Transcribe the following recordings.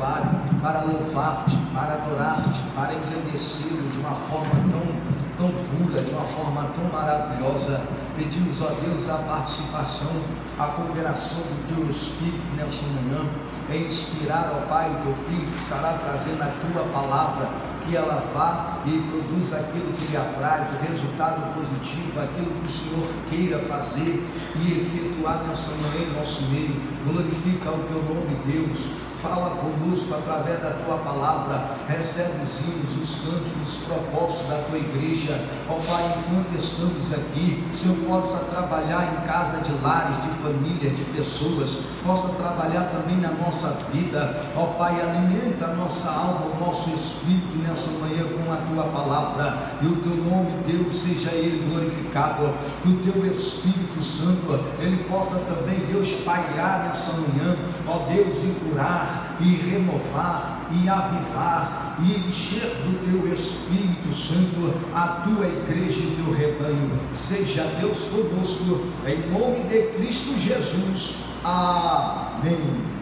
santuário, para louvar-te, para adorar-te, para engrandecê-lo de uma forma tão pura, de uma forma tão maravilhosa. Pedimos, ó Deus, a participação, a cooperação do Teu Espírito nessa manhã, em inspirar, ó Pai, o Teu Filho que estará trazendo a Tua palavra, que ela vá e produza aquilo que lhe apraz, o resultado positivo, aquilo que o Senhor queira fazer e efetuar nessa manhã em nosso meio. Glorifica o Teu nome, Deus. Fala conosco através da Tua palavra, recebe os hinos, os cânticos, os propósitos da Tua igreja. Ó Pai, enquanto estamos aqui, o Senhor possa trabalhar em casa de lares, de famílias, de pessoas, possa trabalhar também na nossa vida. Ó Pai, alimenta a nossa alma, o nosso espírito nessa manhã com a Tua palavra, e o Teu nome, Deus, seja Ele glorificado, que o Teu Espírito Santo, Ele possa também, Deus, pairar nessa manhã, ó Deus, e curar, e renovar, e avivar, e encher do Teu Espírito Santo a Tua igreja e Teu rebanho. Seja Deus conosco, em nome de Cristo Jesus. Amém.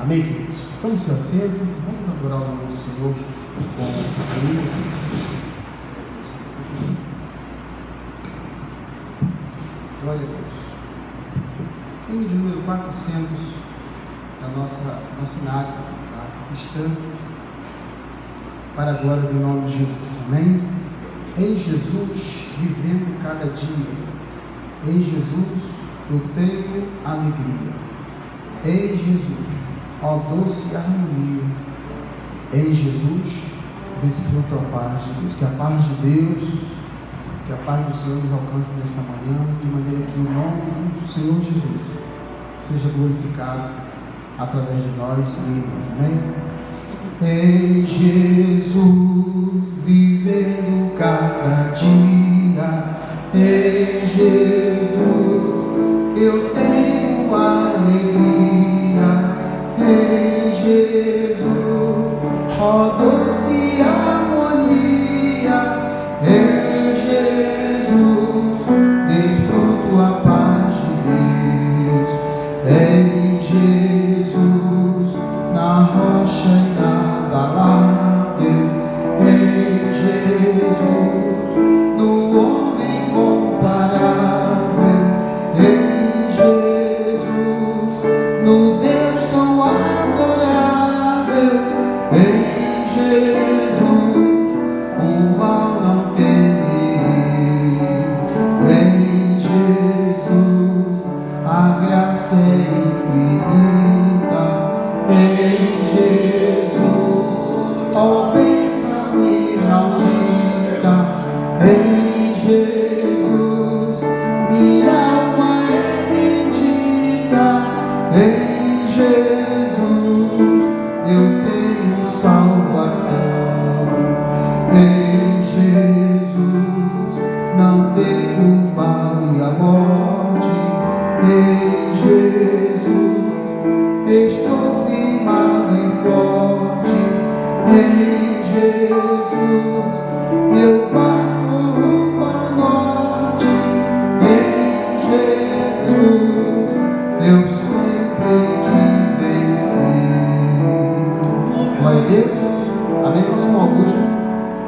Amém, queridos? Então, se assente, vamos adorar o nome do Senhor com carinho. Glória a Deus. Hino de número 400 da nossa cenário cristã, para a glória do nome de Jesus. Amém? Em Jesus vivendo cada dia, em Jesus eu tenho alegria, em Jesus, ó doce harmonia, em Jesus desfruto a paz de Deus. Que a paz de Deus, que a paz do Senhor nos alcance nesta manhã, de maneira que o nome do Senhor Jesus seja glorificado através de nós e nós. Amém? Em Jesus vivendo cada dia, em Jesus eu tenho alegria, em Jesus, ó doce harmonia, em Jesus desfruto a paz de Deus, em Jesus na rocha inabalável, em Jesus no homem comparável, em Jesus no Deus tão adorável, em Jesus o mal não temerei, em Jesus a graça é infinita, em Jesus ó bênção inaudita, em Jesus minha alma é bendita, em Jesus eu tenho salvação, em Jesus não tenho o mal e a morte, em Jesus estou firmado e forte, em Jesus meu barco rumo ao norte, em Jesus eu sempre te venci. Glória a Deus. Amém. Nosso irmão Augusto,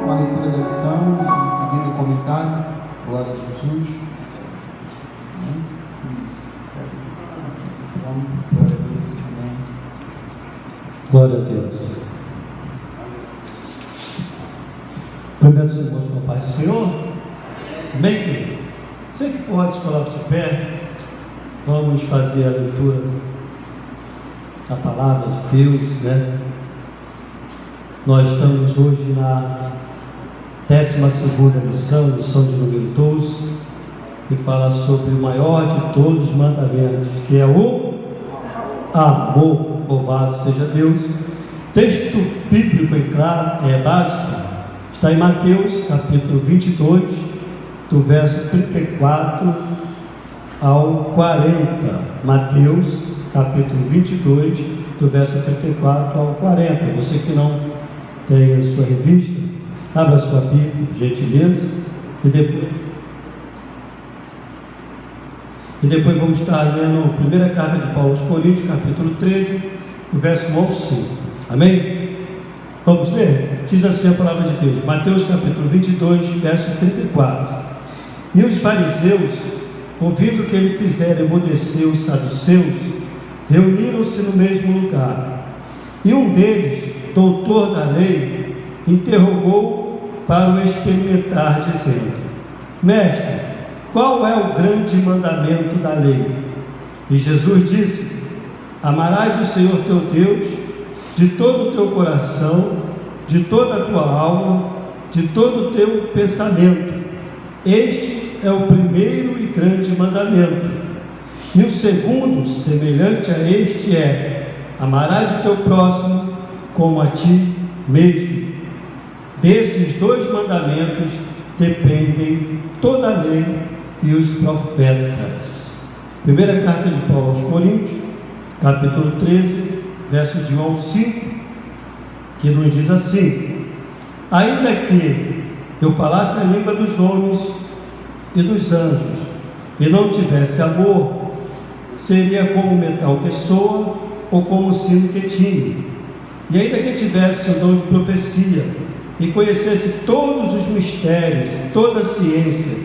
uma leitura da lição, em seguida o comentário. Glória a Jesus. Amém. Isso. Glória a Deus. Amém. Glória a Deus. Primeiro os irmãos com a paz do Senhor. Amém, querido? Você que pode se colocar de pé, vamos fazer a leitura da palavra de Deus, né? Nós estamos hoje na 12ª lição de número 12, que fala sobre o maior de todos os mandamentos, que é o amor. Louvado seja Deus. Texto bíblico em claro, básico, está em Mateus capítulo 22, do verso 34 ao 40. Mateus capítulo 22, do verso 34 ao 40. Você que não tem a sua revista, abra sua Bíblia, por gentileza. E depois vamos estar lendo a primeira carta de Paulo aos Coríntios, capítulo 13, do verso 1 ao 5. Amém? Vamos ler? Diz assim a palavra de Deus, Mateus capítulo 22, verso 34. E os fariseus, ouvindo que ele fizera emudecer os saduceus, reuniram-se no mesmo lugar. E um deles, doutor da lei, interrogou para o experimentar, dizendo: Mestre, qual é o grande mandamento da lei? E Jesus disse: Amarás o Senhor teu Deus de todo o teu coração, de toda a tua alma, de todo o teu pensamento. Este é o primeiro e grande mandamento. E o segundo, semelhante a este, é: amarás o teu próximo como a ti mesmo. Desses dois mandamentos dependem toda a lei e os profetas. Primeira carta de Paulo aos Coríntios, capítulo 13, versos de 1 ao 5, que nos diz assim: ainda que eu falasse a língua dos homens e dos anjos, e não tivesse amor, seria como metal que soa, ou como sino que tine. E ainda que tivesse o dom de profecia, e conhecesse todos os mistérios, toda a ciência,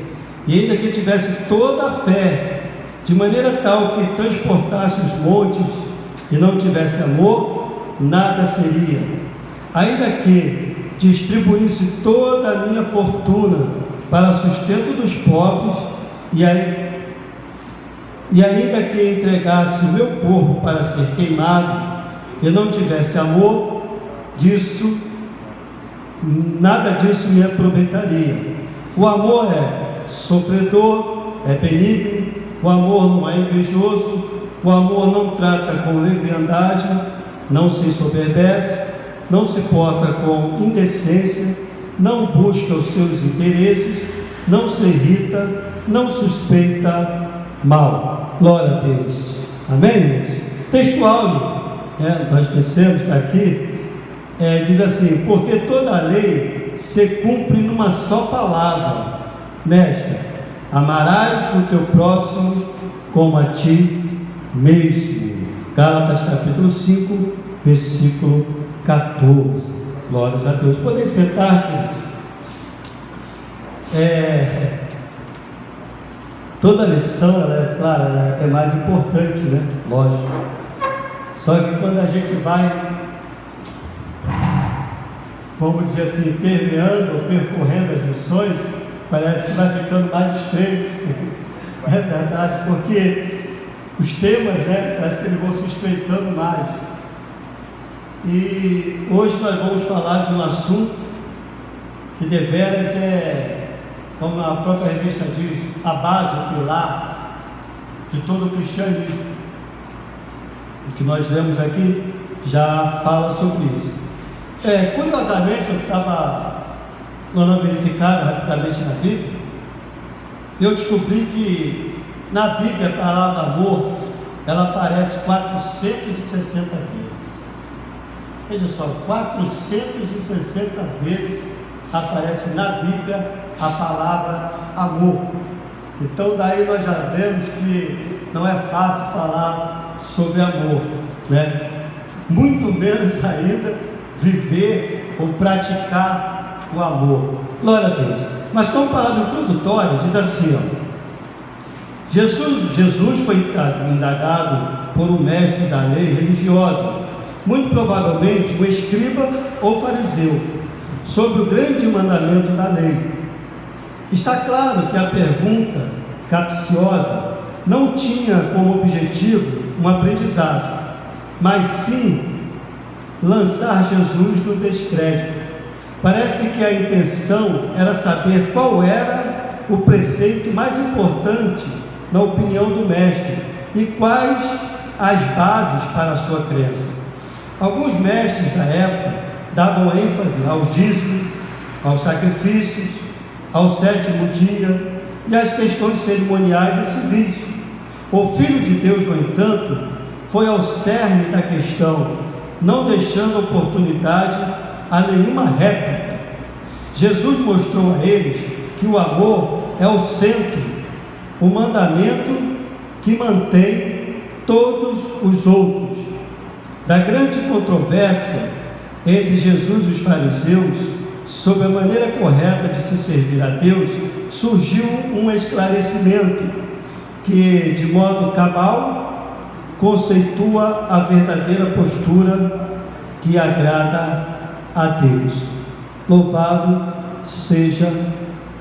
e ainda que tivesse toda a fé, de maneira tal que transportasse os montes, e não tivesse amor, nada seria. Ainda que distribuísse toda a minha fortuna para sustento dos pobres, e ainda que entregasse o meu corpo para ser queimado, e não tivesse amor, nada disso me aproveitaria. O amor é sofredor, é benigno, o amor não é invejoso, o amor não trata com leviandade, não se ensoberbece, não se porta com indecência, não busca os seus interesses, não se irrita, não suspeita mal. Glória a Deus. Amém, irmãos? Textual, nós esquecemos, está aqui, diz assim: porque toda a lei se cumpre numa só palavra, mestre: amarás o teu próximo como a ti mesmo. Gálatas capítulo 5, versículo 14. Glórias a Deus. Podem sentar, queridos. Toda lição, claro, ela é mais importante, né? Lógico. Só que quando a gente vai, vamos dizer assim, permeando ou percorrendo as lições, parece que vai ficando mais estreito. É verdade, porque os temas, parece que eles vão se estreitando mais. E hoje nós vamos falar de um assunto que deveras é, como a própria revista diz, a base, o pilar de todo o cristianismo. O que nós lemos aqui já fala sobre isso. Curiosamente, eu estava dando uma verificada rapidamente na Bíblia, e eu descobri que na Bíblia a palavra amor, ela aparece 460 vezes. Veja só, 460 vezes aparece na Bíblia a palavra amor. Então daí nós já vemos que não é fácil falar sobre amor, né? Muito menos ainda viver ou praticar o amor. Glória a Deus. Mas como palavra introdutória, diz assim, Jesus foi indagado por um mestre da lei religiosa, muito provavelmente um escriba ou fariseu, sobre o grande mandamento da lei. Está claro que a pergunta capciosa não tinha como objetivo um aprendizado, mas sim lançar Jesus no descrédito. Parece que a intenção era saber qual era o preceito mais importante na opinião do mestre e quais as bases para a sua crença. Alguns mestres da época davam ênfase aos dízimos, aos sacrifícios, ao sétimo dia e às questões cerimoniais e civis. O Filho de Deus, no entanto, foi ao cerne da questão, não deixando oportunidade a nenhuma réplica. Jesus mostrou a eles que o amor é o centro, o mandamento que mantém todos os outros. Da grande controvérsia entre Jesus e os fariseus sobre a maneira correta de se servir a Deus, surgiu um esclarecimento que, de modo cabal, conceitua a verdadeira postura que agrada a Deus. Louvado seja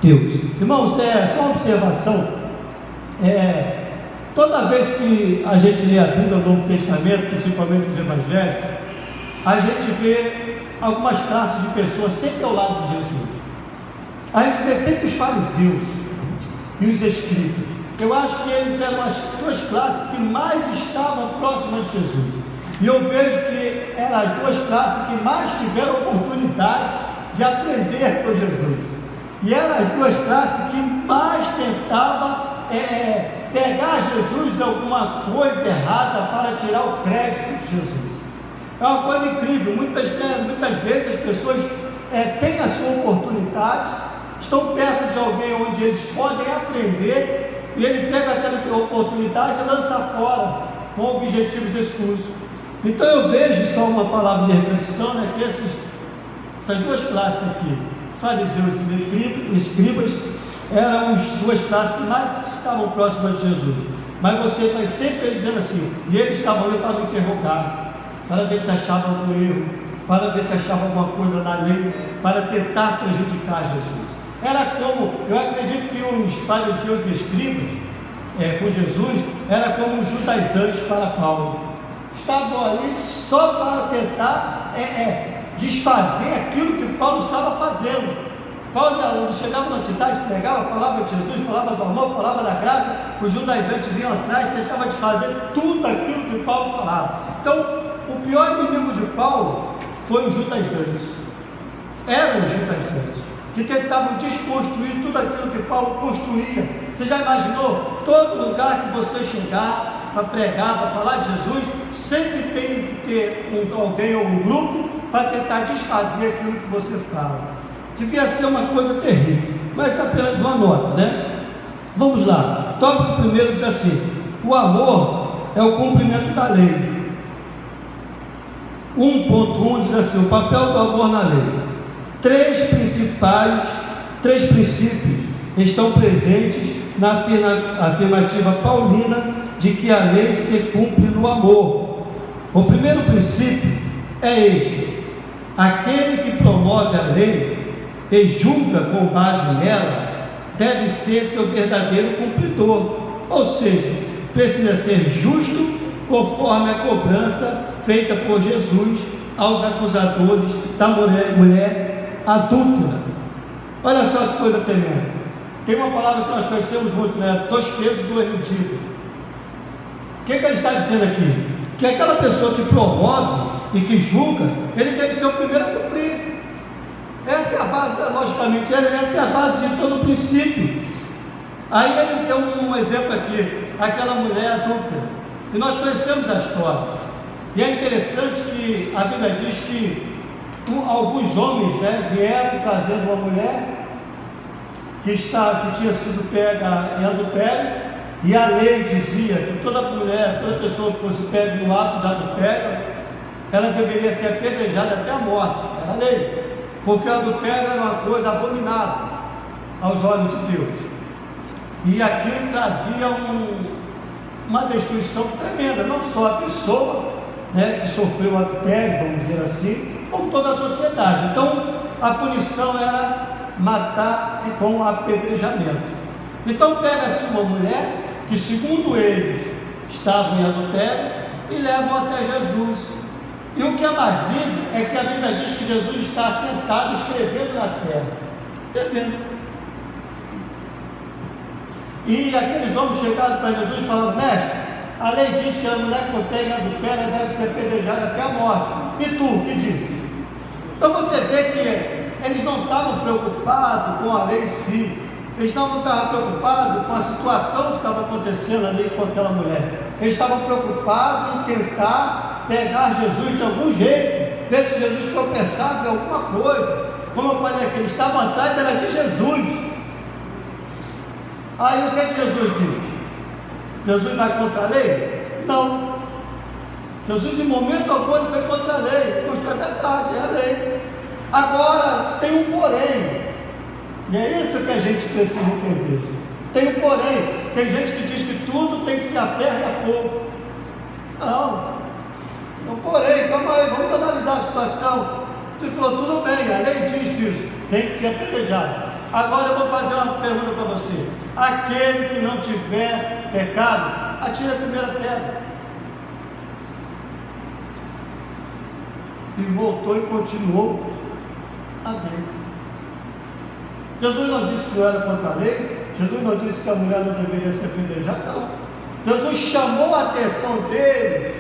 Deus. Irmãos, só uma observação. Toda vez que a gente lê a Bíblia, o Novo Testamento, principalmente os Evangelhos, a gente vê algumas classes de pessoas sempre ao lado de Jesus. A gente vê sempre os fariseus e os escribas. Eu acho que eles eram as duas classes que mais estavam próximas de Jesus. E eu vejo que eram as duas classes que mais tiveram oportunidade de aprender com Jesus. E eram as duas classes que mais tentavam pegar Jesus em alguma coisa errada para tirar o crédito de Jesus. É uma coisa incrível. Muitas vezes as pessoas têm a sua oportunidade, estão perto de alguém onde eles podem aprender, e ele pega aquela oportunidade e lança fora com objetivos escusos. Então eu vejo, só uma palavra de reflexão, que essas duas classes aqui, fariseus e escribas, eram as duas classes que mais estavam próximas de Jesus. Mas você vai sempre dizendo assim, e eles estavam ali para me interrogar, para ver se achavam algum erro, para ver se achavam alguma coisa na lei, para tentar prejudicar Jesus. Era como, eu acredito que os fariseus e escribas, com Jesus, era como os judaizantes para Paulo. Estavam ali só para tentar desfazer aquilo que Paulo estava fazendo. Paulo chegava na cidade, pregava, falava de Jesus, falava do amor, falava da graça. Os judaizantes vinham atrás, tentavam desfazer tudo aquilo que Paulo falava. Então, o pior inimigo de Paulo foi os judaizantes. Eram os judaizantes que tentavam desconstruir tudo aquilo que Paulo construía. Você já imaginou? Todo lugar que você chegar para pregar, para falar de Jesus, sempre tem que ter alguém ou um grupo para tentar desfazer aquilo que você fala. Devia ser uma coisa terrível, mas apenas uma nota, né? Vamos lá. Tópico primeiro diz assim: o amor é o cumprimento da lei. 1.1 diz assim: o papel do amor na lei. Três princípios estão presentes na afirmativa paulina de que a lei se cumpre no amor. O primeiro princípio é este: aquele que promove a lei e julga com base nela deve ser seu verdadeiro cumpridor, ou seja, precisa ser justo conforme a cobrança feita por Jesus aos acusadores da mulher adúltera. Olha só que coisa tremenda. Tem uma palavra que nós conhecemos muito, né? 2 pesos, 2 medidas. O que ele está dizendo aqui? Que aquela pessoa que promove e que julga, ele deve ser o primeiro a cumprir. Essa é a base, logicamente, essa é a base de todo o princípio. Aí ele deu um exemplo aqui, aquela mulher adúltera, e nós conhecemos a história. E é interessante que a Bíblia diz que alguns homens, vieram trazendo uma mulher que tinha sido pega em adultério, e a lei dizia que toda mulher, toda pessoa que fosse pega no ato de adultério, ela deveria ser apedrejada até a morte. Era a lei. Porque o adultério era uma coisa abominável aos olhos de Deus, e aquilo trazia uma destruição tremenda, não só a pessoa que sofreu o adultério, vamos dizer assim, como toda a sociedade. Então a punição era matar com apedrejamento. Então pega-se uma mulher que, segundo eles, estavam em adultério, e levam até Jesus. E o que é mais lindo é que a Bíblia diz que Jesus está sentado escrevendo na terra. Escrevendo. E aqueles homens chegaram para Jesus e falaram: mestre, a lei diz que a mulher que foi pega em adultério deve ser apedrejada até a morte. E tu, o que dizes? Então você vê que eles não estavam preocupados com a lei em si. Eles não estavam preocupados com a situação que estava acontecendo ali com aquela mulher. Eles estavam preocupados em tentar pegar Jesus de algum jeito, ver se Jesus tropeçava em alguma coisa. Como eu falei aqui, eles estavam atrás era de Jesus. Aí o que Jesus diz? Jesus vai contra a lei? Não. Jesus em momento algum ele foi contra a lei, mostrou a verdade, é a lei. Agora tem um porém, e é isso que a gente precisa entender. Tem um porém. Tem gente que diz que tudo tem que ser a ferro e a fogo. Não. Porém, calma aí, vamos analisar a situação. Tu falou, tudo bem, a lei diz isso, tem que ser apedrejado. Agora eu vou fazer uma pergunta para você. Aquele que não tiver pecado, atira a primeira pedra. E voltou e continuou a lei. Jesus não disse que não era contra a lei. Jesus não disse que a mulher não deveria ser apedrejada, não. Jesus chamou a atenção deles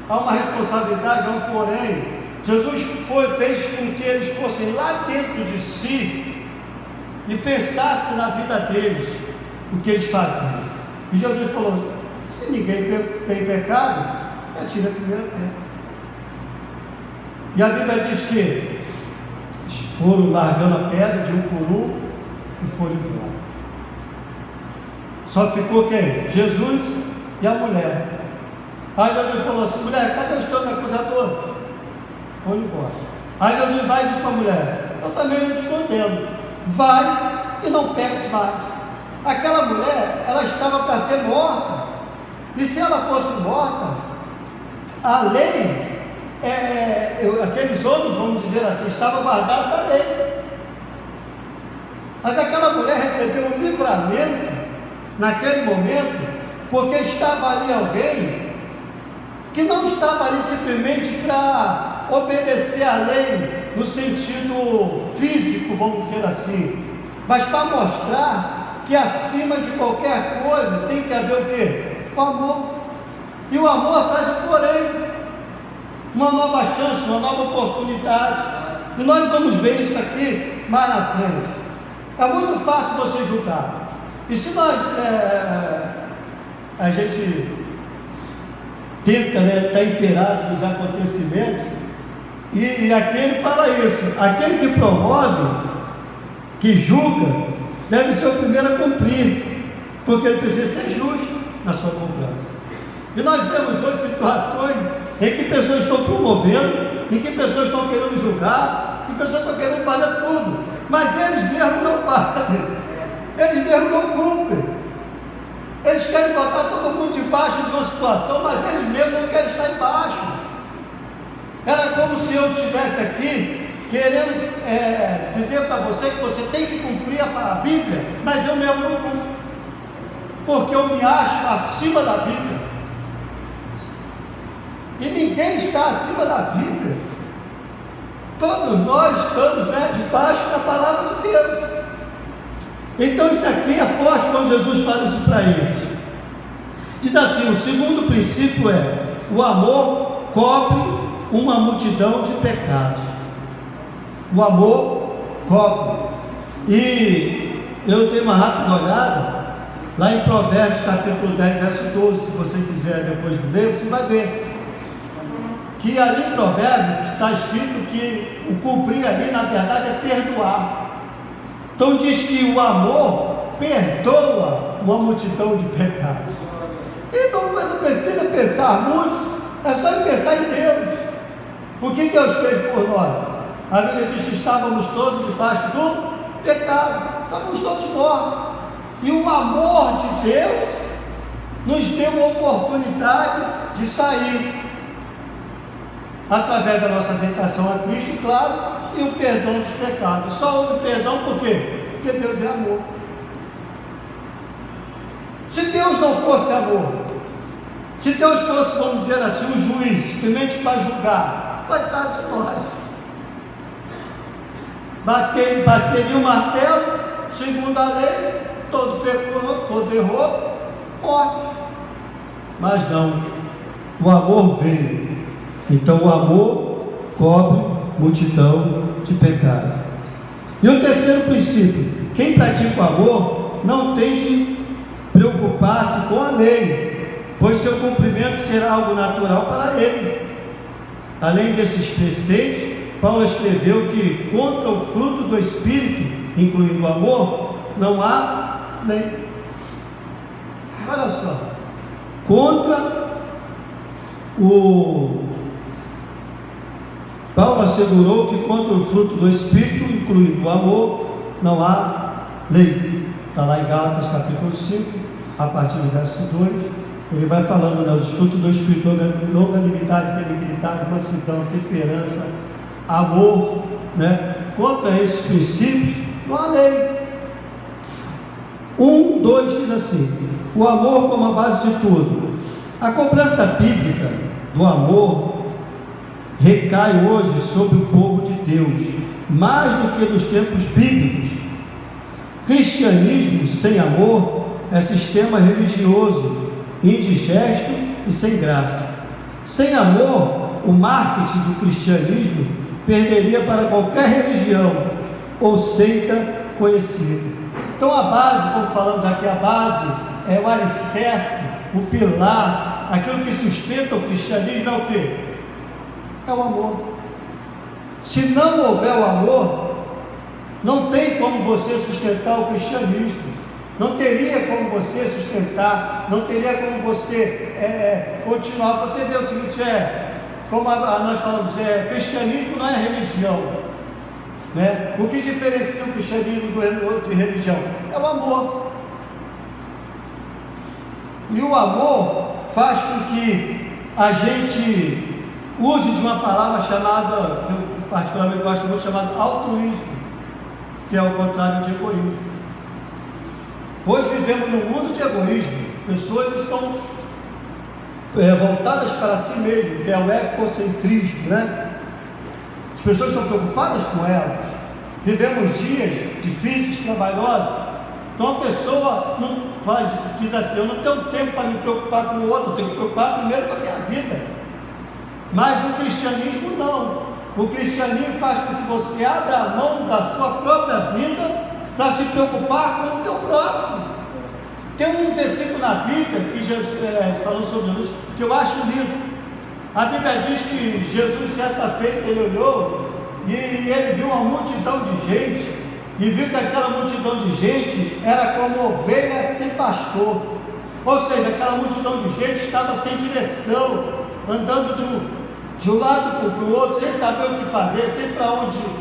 a uma responsabilidade, a um porém. Jesus fez com que eles fossem lá dentro de si e pensassem na vida deles, o que eles faziam. E Jesus falou, se ninguém tem pecado, atira a primeira pedra. E a Bíblia diz que foram largando a pedra de um por um e foram embora. Só ficou quem? Jesus e a mulher. Aí Jesus falou assim, mulher, cadê os teus acusadores? Foram embora. Aí Jesus vai e diz para a mulher, eu também não te condeno, vai e não peques mais. Aquela mulher, ela estava para ser morta, e se ela fosse morta, a lei, aqueles homens, vamos dizer assim, estavam guardados da lei. Mas aquela mulher recebeu um livramento naquele momento, porque estava ali alguém que não estava ali simplesmente para obedecer à lei no sentido físico, vamos dizer assim, mas para mostrar que acima de qualquer coisa tem que haver o quê? O amor. E o amor traz o porém, uma nova chance, uma nova oportunidade. E nós vamos ver isso aqui mais na frente. É muito fácil você julgar. E se nós a gente tenta estar inteirado dos acontecimentos, e aquele fala isso, aquele que promove, que julga, deve ser o primeiro a cumprir, porque ele precisa ser justo na sua cobrança. E nós vemos hoje situações em que pessoas estão promovendo, em que pessoas estão querendo julgar, em que pessoas estão querendo fazer tudo, mas eles mesmos não fazem, eles mesmos não cumprem. Eles querem botar todo mundo debaixo de uma situação, mas eles mesmos não querem estar embaixo. Era como se eu estivesse aqui querendo dizer para você que você tem que cumprir a Bíblia, mas eu mesmo não cumpro, porque eu me acho acima da Bíblia. E ninguém está acima da Bíblia. Todos nós estamos debaixo da palavra de Deus. Então isso aqui é forte quando Jesus fala isso para eles. Diz assim, o segundo princípio é, o amor cobre uma multidão de pecados. O amor cobre. E eu dei uma rápida olhada, lá em Provérbios capítulo 10, verso 12, se você quiser depois de ler, você vai ver. Que ali em Provérbios está escrito que o cobrir ali na verdade é perdoar. Então diz que o amor perdoa uma multidão de pecados. Então não precisa pensar muito, é só pensar em Deus. O que Deus fez por nós? A Bíblia diz que estávamos todos debaixo do pecado, estávamos todos mortos. E o amor de Deus nos deu a oportunidade de sair. Através da nossa aceitação a Cristo, claro, e o perdão dos pecados. Só houve perdão por quê? Porque Deus é amor. Se Deus não fosse amor, se Deus fosse, vamos dizer assim, um juiz, simplesmente para julgar, coitado de nós. Bateria o martelo, segundo a lei, todo pecou, todo errou, morte. Mas não, o amor veio. Então o amor cobre multidão de pecados. E o terceiro princípio, quem pratica o amor não tem de preocupar-se com a lei, pois seu cumprimento será algo natural para ele. Além desses preceitos, Paulo escreveu que contra o fruto do Espírito, incluindo o amor, não há lei. olha só, contra o... Paulo assegurou que contra o fruto do Espírito, incluindo o amor, não há lei. Está lá em Gálatas capítulo 5, a partir do verso 2, ele vai falando, né, os frutos do Espírito: longanimidade, benignidade, mansidão, temperança, amor, né? Contra esses princípios não há lei. 1:2 diz assim: o amor como a base de tudo. A cobrança bíblica do amor recai hoje sobre o povo de Deus, mais do que nos tempos bíblicos. Cristianismo sem amor é sistema religioso, indigesto e sem graça. Sem amor, o marketing do cristianismo perderia para qualquer religião ou seita conhecida. Então a base, como falamos aqui, a base é o alicerce, o pilar, aquilo que sustenta o cristianismo é o quê? É o amor. Se não houver o amor, não tem como você sustentar o cristianismo, não teria como você sustentar, não teria como você continuar. Você vê o seguinte, como nós falamos, cristianismo não é religião, né? O que diferencia o cristianismo do outro de religião é o amor. E o amor faz com que a gente use de uma palavra chamada, eu particularmente gosto muito, chamada altruísmo, que é o contrário de egoísmo. Hoje vivemos num mundo de egoísmo. Pessoas estão voltadas para si mesmas, que é o egocentrismo, né? As pessoas estão preocupadas com elas. Vivemos dias difíceis, trabalhosos. Então a pessoa diz assim: eu não tenho tempo para me preocupar com o outro, eu tenho que me preocupar primeiro com a minha vida. Mas o cristianismo não. O cristianismo faz com que você abra a mão da sua própria vida para se preocupar com o teu próximo. Tem um versículo na Bíblia que Jesus falou sobre Jesus, que eu acho lindo. A Bíblia diz que Jesus, certa feita, ele olhou e ele viu uma multidão de gente, e viu que aquela multidão de gente era como ovelha sem pastor. Ou seja, aquela multidão de gente estava sem direção, andando de um lado para o outro, sem saber o que fazer,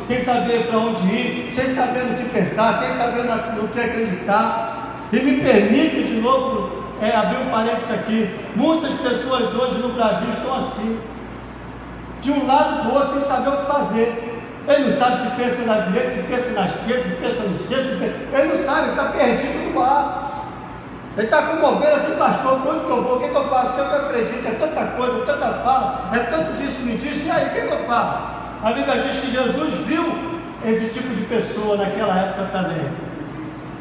sem saber para onde ir, sem saber no que pensar, sem saber no que acreditar. E me permite de novo abrir um parênteses aqui: muitas pessoas hoje no Brasil estão assim, de um lado para o outro, sem saber o que fazer. Ele não sabe se pensa na direita, se pensa na esquerda, se pensa no centro, ele não sabe, ele está perdido no ar. Ele está com uma ovelha sem pastor. Onde que eu vou? O que eu faço? O que eu acredito? É tanta coisa, tanta fala, é tanto disso, me disse, e aí, o que eu faço? A Bíblia diz que Jesus viu esse tipo de pessoa naquela época também.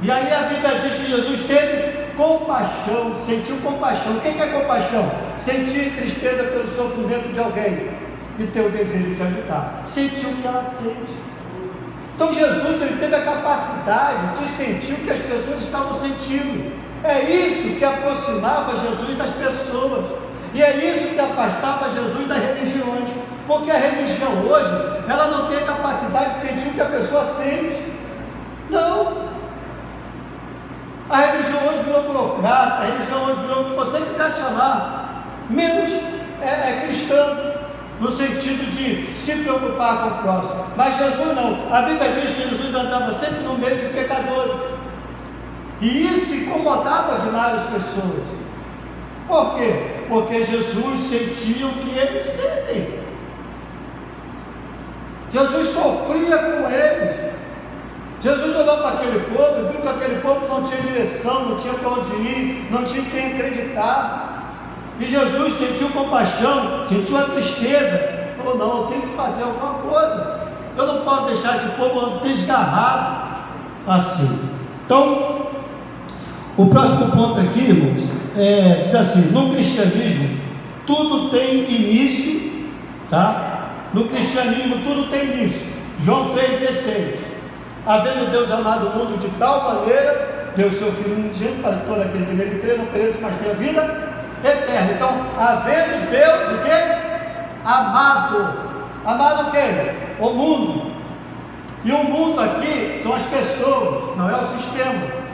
E aí a Bíblia diz que Jesus teve compaixão, sentiu compaixão. O que é compaixão? Sentir tristeza pelo sofrimento de alguém e ter o desejo de ajudar. Sentiu o que ela sente. Então Jesus, ele teve a capacidade de sentir o que as pessoas estavam sentindo. É isso que aproximava Jesus das pessoas, e é isso que afastava Jesus das religiões, porque a religião hoje, ela não tem a capacidade de sentir o que a pessoa sente. Não. A religião hoje virou burocrata, a religião hoje virou o que você quiser chamar, menos cristã, no sentido de se preocupar com o próximo. Mas Jesus não. A Bíblia diz que Jesus andava sempre no meio de pecadores, e isso incomodava demais as pessoas. Por quê? Porque Jesus sentia o que eles sentem. Jesus sofria com eles. Jesus olhou para aquele povo e viu que aquele povo não tinha direção, não tinha para onde ir, não tinha quem acreditar. E Jesus sentiu compaixão, sentiu a tristeza. Falou: não, eu tenho que fazer alguma coisa. Eu não posso deixar esse povo desgarrado assim. Então, o próximo ponto aqui, irmãos, diz assim: no cristianismo tudo tem início, tá? No cristianismo tudo tem início. João 3,16: havendo Deus amado o mundo de tal maneira, deu o seu Filho unigênito para todo aquele que nele crê não pereça, mas tenha vida eterna. Então, havendo Deus o quê? Amado o quê? O mundo. E o mundo aqui são as pessoas, não é o sistema.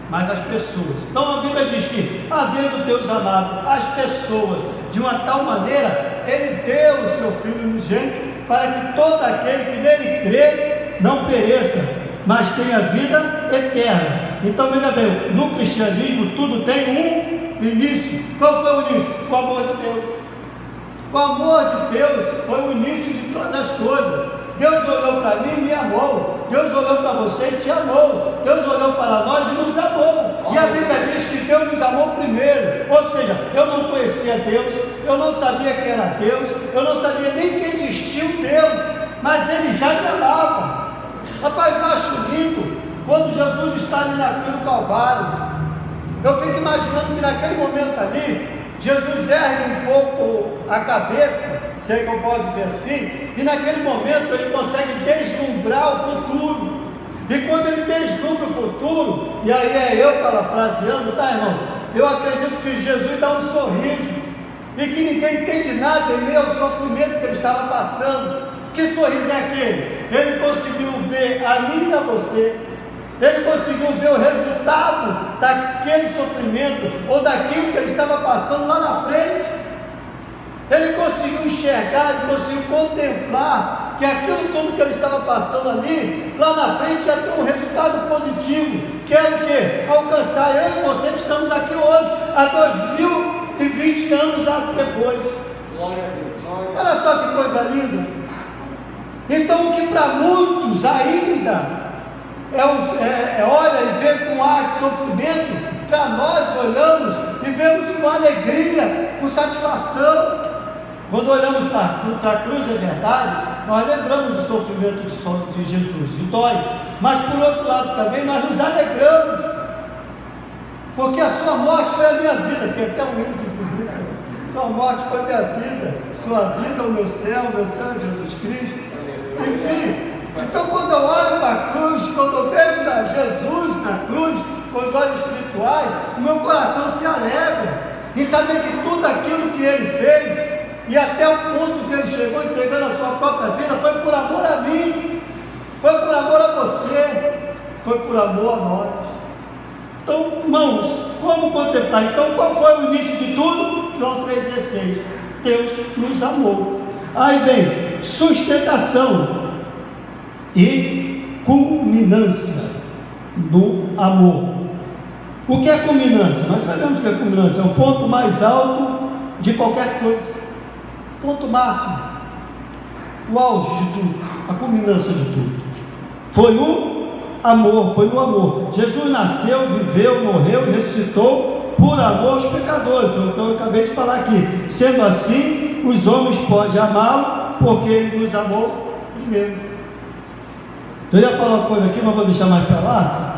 mas as pessoas. Então a Bíblia diz que, havendo Deus amado as pessoas de uma tal maneira, Ele deu o seu Filho unigênito, para que todo aquele que nele crê não pereça, mas tenha vida eterna. Então veja bem, no cristianismo tudo tem um início. Qual foi o início? O amor de Deus. O amor de Deus foi o início de todas as coisas. Deus olhou para mim e me amou. Deus olhou para você e te amou. Deus olhou para nós e nos amou. E a Bíblia diz que Deus nos amou primeiro. Ou seja, eu não conhecia Deus, eu não sabia quem era Deus, eu não sabia nem que existia um Deus, mas Ele já me amava. Rapaz, eu acho lindo quando Jesus está ali na cruz do Calvário. Eu fico imaginando que naquele momento ali, Jesus ergue um pouco a cabeça, sei que eu posso dizer assim, e naquele momento ele consegue deslumbrar o futuro. E quando ele deslumbra o futuro, e aí é eu parafraseando, tá, irmão? Eu acredito que Jesus dá um sorriso, e que ninguém entende nada em meio ao sofrimento que ele estava passando. Que sorriso é aquele? Ele conseguiu ver a mim e a você. Ele conseguiu ver o resultado daquele sofrimento, ou daquilo que ele estava passando lá na frente. Ele conseguiu enxergar, ele conseguiu contemplar que aquilo tudo que ele estava passando ali, lá na frente já tem um resultado positivo, que era o quê? Alcançar eu e você que estamos aqui hoje, há 2020 anos depois. Glória a Deus. Olha só que coisa linda. Então o que para muitos ainda olha e vê com ar de sofrimento, para nós olhamos e vemos com alegria, com satisfação. Quando olhamos para a cruz, é verdade, nós lembramos do sofrimento de Jesus, e dói, mas por outro lado também nós nos alegramos, porque a sua morte foi a minha vida. Tem até um livro que diz isso: sua morte foi a minha vida, sua vida é o meu céu é Jesus Cristo. Enfim, então quando eu olho para a cruz, quando eu vejo Jesus na cruz, com os olhos espirituais, o meu coração se alegra em saber que tudo aquilo que Ele fez, e até o ponto que Ele chegou entregando a sua própria vida, foi por amor a mim, foi por amor a você, foi por amor a nós. Então, irmãos, como contemplar? Então, qual foi o início de tudo? João 3,16. Deus nos amou. Aí vem sustentação e culminância do amor. O que é culminância? Nós sabemos que a culminância é o ponto mais alto de qualquer coisa, ponto máximo, o auge de tudo, a culminância de tudo. Foi o amor, foi o amor. Jesus nasceu, viveu, morreu e ressuscitou por amor aos pecadores. Foi o que eu acabei de falar aqui. Sendo assim, os homens podem amá-lo porque Ele nos amou primeiro. Eu ia falar uma coisa aqui, mas vou deixar mais para lá,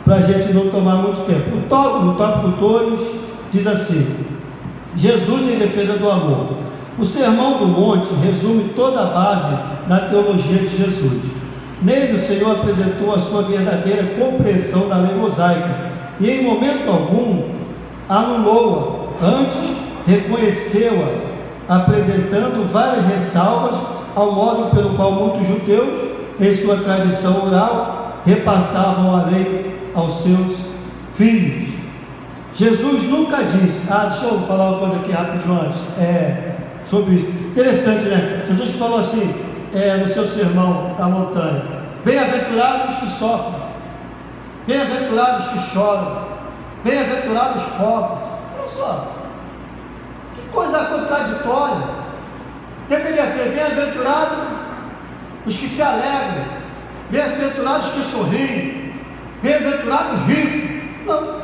para a gente não tomar muito tempo. No tópico 2 diz assim: Jesus em defesa do amor. O Sermão do Monte resume toda a base da teologia de Jesus. Nele o Senhor apresentou a sua verdadeira compreensão da lei mosaica e em momento algum anulou-a, antes reconheceu-a, apresentando várias ressalvas ao modo pelo qual muitos judeus, em sua tradição oral, repassavam a lei aos seus filhos. Jesus nunca disse, deixa eu falar uma coisa aqui rapidinho antes, sobre isso, interessante, né? Jesus falou assim, no seu sermão da montanha: bem-aventurados os que sofrem, bem-aventurados os que choram, bem-aventurados os pobres. Olha só, que coisa contraditória. Deveria ser bem-aventurados os que se alegram, bem-aventurados os que sorriem, bem-aventurados ricos. Não,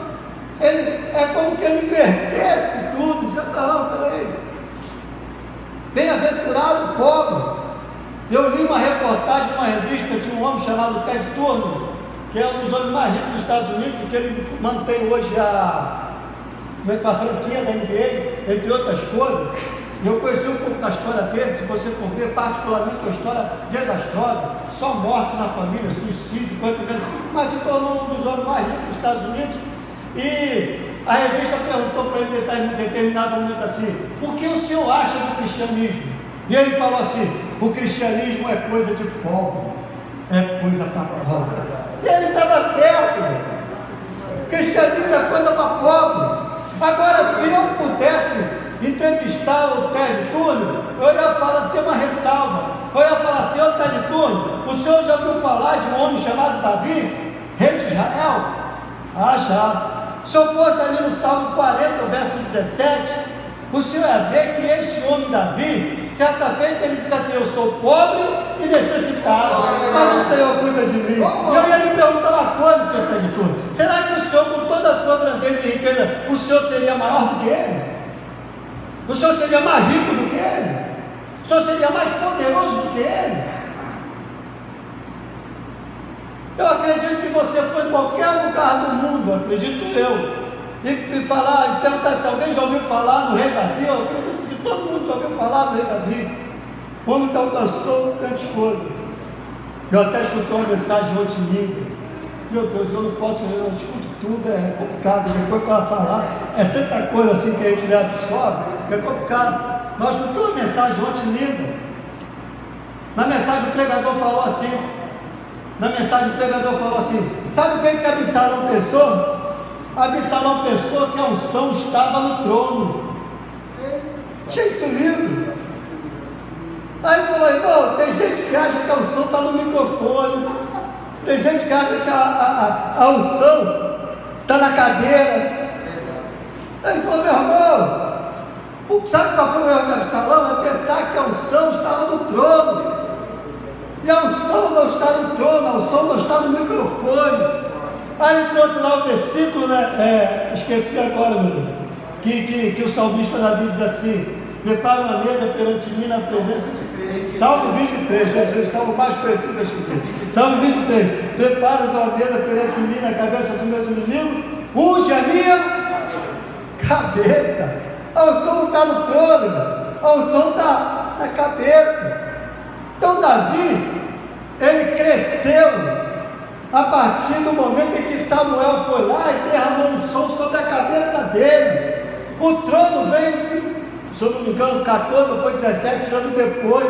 é como que ele invertesse tudo. Já não, peraí. Bem-aventurado o pobre. Eu li uma reportagem numa revista de um homem chamado Ted Turner, que é um dos homens mais ricos dos Estados Unidos, que ele mantém hoje a franquia da NBA, entre outras coisas. Eu conheci um pouco da história dele. Se você for ver, particularmente uma história desastrosa, só morte na família, suicídio, coisa mesmo, mas se tornou um dos homens mais ricos dos Estados Unidos. E a revista perguntou para ele em determinado momento assim: o que o senhor acha do cristianismo? E ele falou assim: o cristianismo é coisa de pobre, é coisa para pobre. E ele estava certo. O Cristianismo é coisa para pobre. Agora, se eu pudesse entrevistar o Ted Turner, eu ia falar, dizer uma ressalva. Eu ia falar, senhor Ted Turner, o senhor já ouviu falar de um homem chamado Davi, rei de Israel? Ah, já. Se eu fosse ali no Salmo 40, verso 17, o senhor ia ver que este homem Davi, certa feita ele disse assim: eu sou pobre e necessitado, mas o Senhor cuida de mim. E eu ia lhe perguntar uma coisa, senhor Ted Turner: será que o senhor, com toda a sua grandeza e riqueza, o senhor seria maior do que ele? O senhor seria mais rico do que ele? O senhor seria mais poderoso do que ele? Eu acredito que você foi em qualquer lugar do mundo, acredito eu, e falar, e perguntar se alguém já ouviu falar no rei Davi. Eu acredito que todo mundo já ouviu falar no rei Davi, o homem que alcançou grandes coisas. Eu até escutei uma mensagem ontem em língua. Meu Deus, eu não posso, eu escuto tudo, é complicado, depois para falar, é tanta coisa assim que a gente não absorve, que é complicado. Mas eu escutei uma mensagem ontem linda. Na mensagem o pregador falou assim, sabe o que Absalão pensou? Absalão pensou que a unção estava no trono. Achei isso lindo. Aí ele falou: irmão, tem gente que acha que a unção está no microfone, tem gente que acha que a unção está na cadeira. Aí ele falou: meu irmão, sabe qual foi o erro de Absalão? É pensar que a unção estava no trono. E a unção não está no trono, a unção não está no microfone. Aí ele trouxe lá o versículo, né? Esqueci agora, meu Deus, que o salmista Davi diz assim: prepara uma mesa perante mim na presença de... Salmo 23, Jesus, o salmo mais conhecido da Escritura. Salmo 23: preparas uma mesa perante mim na cabeça dos meus inimigos, unge a minha cabeça. A unção não está no trono, a unção está na cabeça. Então Davi, ele cresceu a partir do momento em que Samuel foi lá e derramou um som sobre a cabeça dele. O trono veio, se eu não me engano, 14 ou foi 17 anos depois.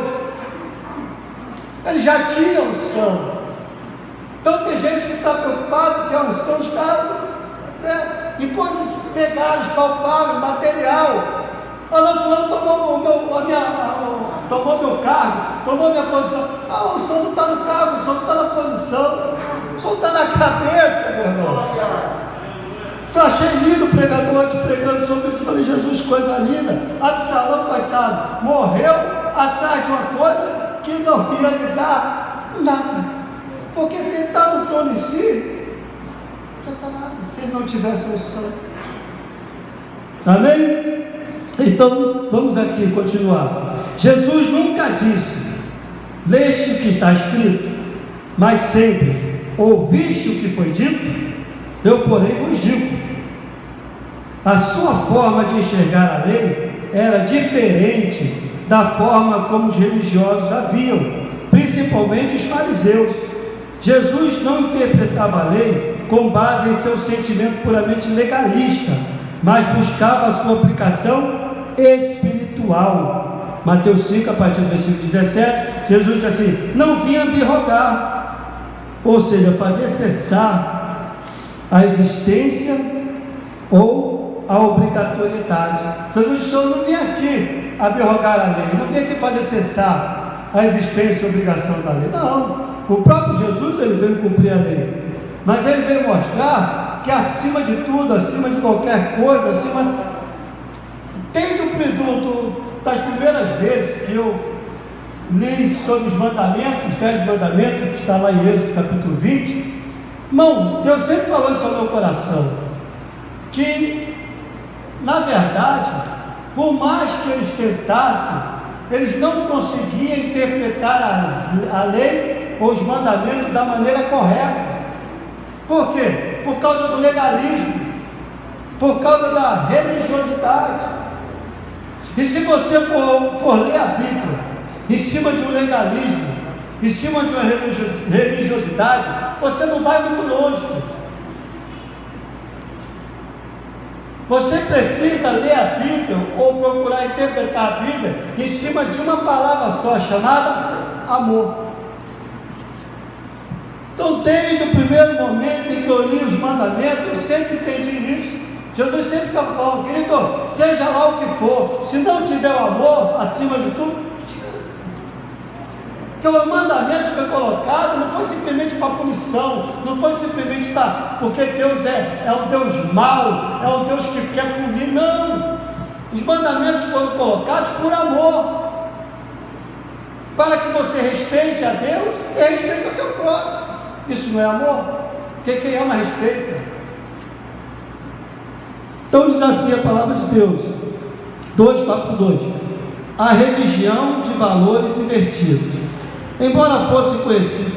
Ele já tinha unção. Então tem gente que está preocupado que a unção está, né, em coisas pegadas, palpáveis, material. Não, fulano tomou meu cargo, tomou minha posição. A unção não está no cargo, a unção não está na posição, a unção está na cabeça, meu irmão. Isso eu achei lindo o pregador te pregando sobre isso. Eu falei: Jesus, coisa linda. Absalão, coitado, morreu atrás de uma coisa que não ia lhe dar nada, porque se ele está no trono em si, não está nada, se ele não tivesse unção. Amém? Então, vamos aqui continuar. Jesus nunca disse: leste o que está escrito, mas sempre: ouviste o que foi dito? Eu, porém, vos digo. A sua forma de enxergar a lei era diferente da forma como os religiosos a viam, principalmente os fariseus. Jesus não interpretava a lei com base em seu sentimento puramente legalista, mas buscava a sua aplicação espiritual. Mateus 5, a partir do versículo 17, Jesus diz assim: não vim abrogar, ou seja, fazer cessar a existência ou a obrigatoriedade. Jesus disse: eu não vim aqui abrogar a lei, não vim aqui fazer cessar a existência e a obrigação da lei. Não, o próprio Jesus, ele veio cumprir a lei, mas ele veio mostrar que acima de tudo, acima de qualquer coisa, desde das primeiras vezes que eu li sobre os mandamentos, os 10 mandamentos, que está lá em Êxodo capítulo 20, irmão, Deus sempre falou isso ao meu coração, que na verdade, por mais que eles tentassem, eles não conseguiam interpretar a lei ou os mandamentos da maneira correta. Por quê? Por causa do legalismo, por causa da religiosidade. E se você for ler a Bíblia em cima de um legalismo, em cima de uma religiosidade, você não vai muito longe. Você precisa ler a Bíblia ou procurar interpretar a Bíblia em cima de uma palavra só, chamada amor. Então, desde o primeiro momento em que eu li os mandamentos, eu sempre entendi isso. Jesus sempre está falando, querido, seja lá o que for, se não tiver o amor acima de tudo, que o mandamento foi colocado, não foi simplesmente para punição, não foi simplesmente porque Deus é um Deus mau, é um Deus que quer punir, não. Os mandamentos foram colocados por amor, para que você respeite a Deus e respeite o teu próximo. Isso não é amor? Porque quem ama respeita. Então diz assim a palavra de Deus, 2:2, a religião de valores invertidos. Embora fossem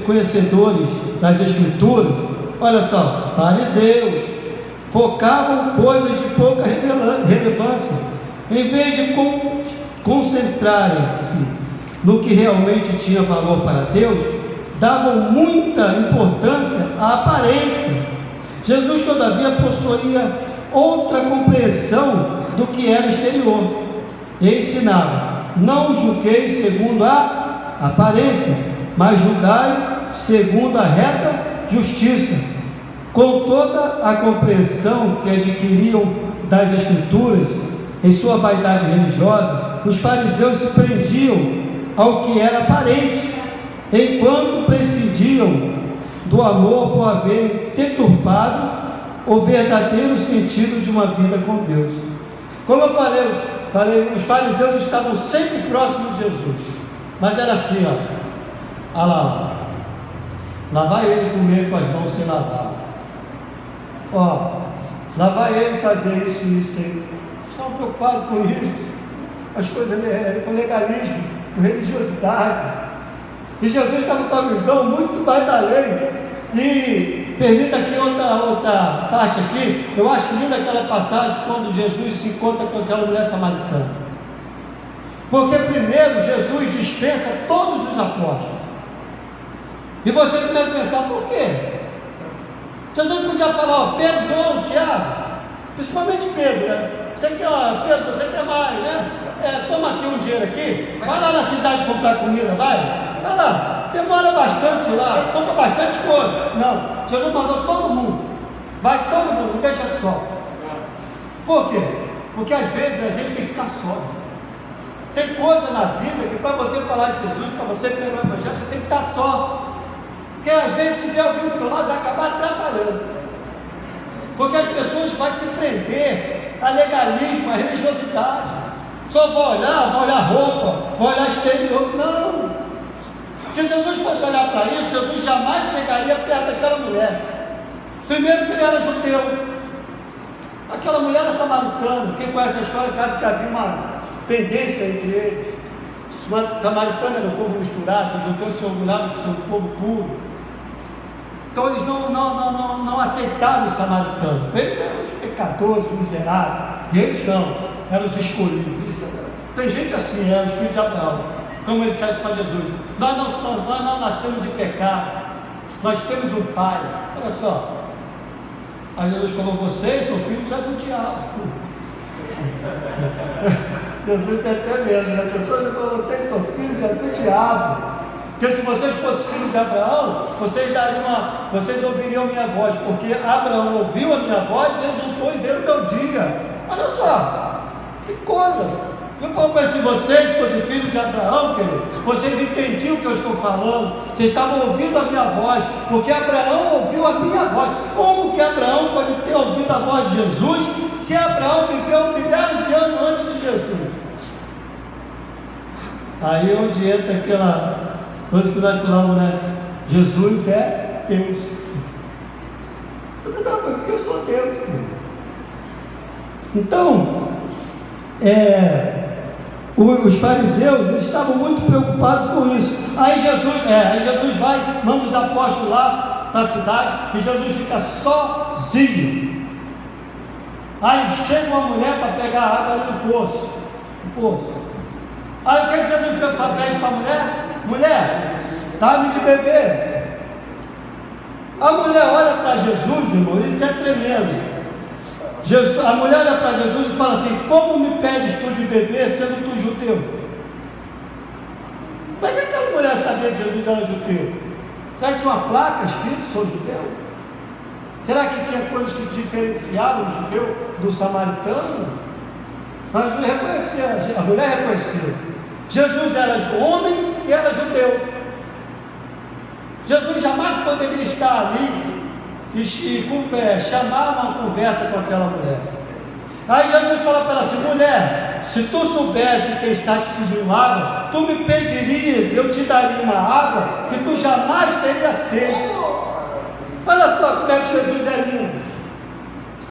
conhecedores das Escrituras, olha só, fariseus, focavam coisas de pouca relevância, em vez de concentrarem-se no que realmente tinha valor para Deus, davam muita importância à aparência. Jesus, todavia, possuía outra compreensão do que era exterior, e ensinava: não julgueis segundo a aparência, mas julgai segundo a reta justiça. Com toda a compreensão que adquiriam das Escrituras, em sua vaidade religiosa, os fariseus se prendiam ao que era aparente, enquanto prescindiam do amor por haver deturpado o verdadeiro sentido de uma vida com Deus. Como eu falei, os fariseus estavam sempre próximos de Jesus. Mas era assim, ó, lá vai ele comer com as mãos sem lavar, lá vai ele fazer isso e isso aí. Estavam preocupados com isso, as coisas com legalismo, com religiosidade, e Jesus estava com a visão muito mais além. E permita aqui outra parte aqui, eu acho linda aquela passagem quando Jesus se encontra com aquela mulher samaritana. Porque primeiro Jesus dispensa todos os apóstolos. E você começa a pensar, por quê? Jesus podia falar, Pedro, João, Tiago, principalmente Pedro, né? Você quer, Pedro, você quer mais, né? Toma aqui um dinheiro aqui, vai lá na cidade comprar comida, vai lá, demora bastante lá, compra bastante coisa. Não, Jesus mandou todo mundo, vai todo mundo, não deixa só. Por quê? Porque às vezes a gente tem que ficar só. Tem coisa na vida que para você falar de Jesus, para você pregar o Evangelho, você tem que estar só. Porque às vezes se tiver alguém do teu lado, vai acabar atrapalhando. Porque as pessoas vão se prender a legalismo, a religiosidade. Só vai olhar roupa, vai olhar exterior. Não. Se Jesus fosse olhar para isso, Jesus jamais chegaria perto daquela mulher. Primeiro que ele era judeu. Aquela mulher era samaritana. Quem conhece a história sabe que havia uma pendência entre eles. Os samaritanos eram um povo misturado, os judeus se orgulhavam de ser um povo puro. Então eles não aceitavam os samaritanos. Eles eram os pecadores, miseráveis. E eles não, eram os escolhidos. Tem gente assim, os filhos de Abraão. Como ele disse para Jesus: nós não nascemos de pecado, nós temos um pai. Olha só. Aí Jesus falou: vocês são filhos do diabo. Jesus tem até medo, né? A pessoa diz para vocês: são filhos do diabo. Porque se vocês fossem filhos de Abraão, vocês ouviriam a minha voz, porque Abraão ouviu a minha voz e exultou em ver o meu dia. Olha só, que coisa. Eu falo para se vocês fossem filhos de Abraão, querido, vocês entendiam o que eu estou falando, vocês estavam ouvindo a minha voz, porque Abraão ouviu a minha voz. Como que Abraão pode ter ouvido a voz de Jesus, se Abraão viveu milhares de anos antes de Jesus? Aí é onde entra aquela coisa que nós falamos, né? Jesus é Deus. Não, porque eu sou Deus, querido. Então, os fariseus eles estavam muito preocupados com isso. Aí Jesus vai, manda os apóstolos lá para a cidade, e Jesus fica sozinho. Aí chega uma mulher para pegar água ali no poço. Aí o que Jesus pede para a mulher? Mulher, dá-me de beber. A mulher olha para Jesus, irmão, isso é tremendo. A mulher olha para Jesus e fala assim: como me pedes tu de beber, sendo tu judeu? Mas que aquela mulher sabia que Jesus era judeu? Será que tinha uma placa escrito, sou judeu? Será que tinha coisas que diferenciavam o judeu do samaritano? Mas a mulher reconheceu. Jesus era homem e era judeu. Jesus jamais poderia estar ali e chamar uma conversa com aquela mulher. Aí Jesus fala para ela assim: mulher, se tu soubesse quem está te pedindo água, tu me pedirias, eu te daria uma água que tu jamais teria sede. Olha só como é que Jesus é lindo.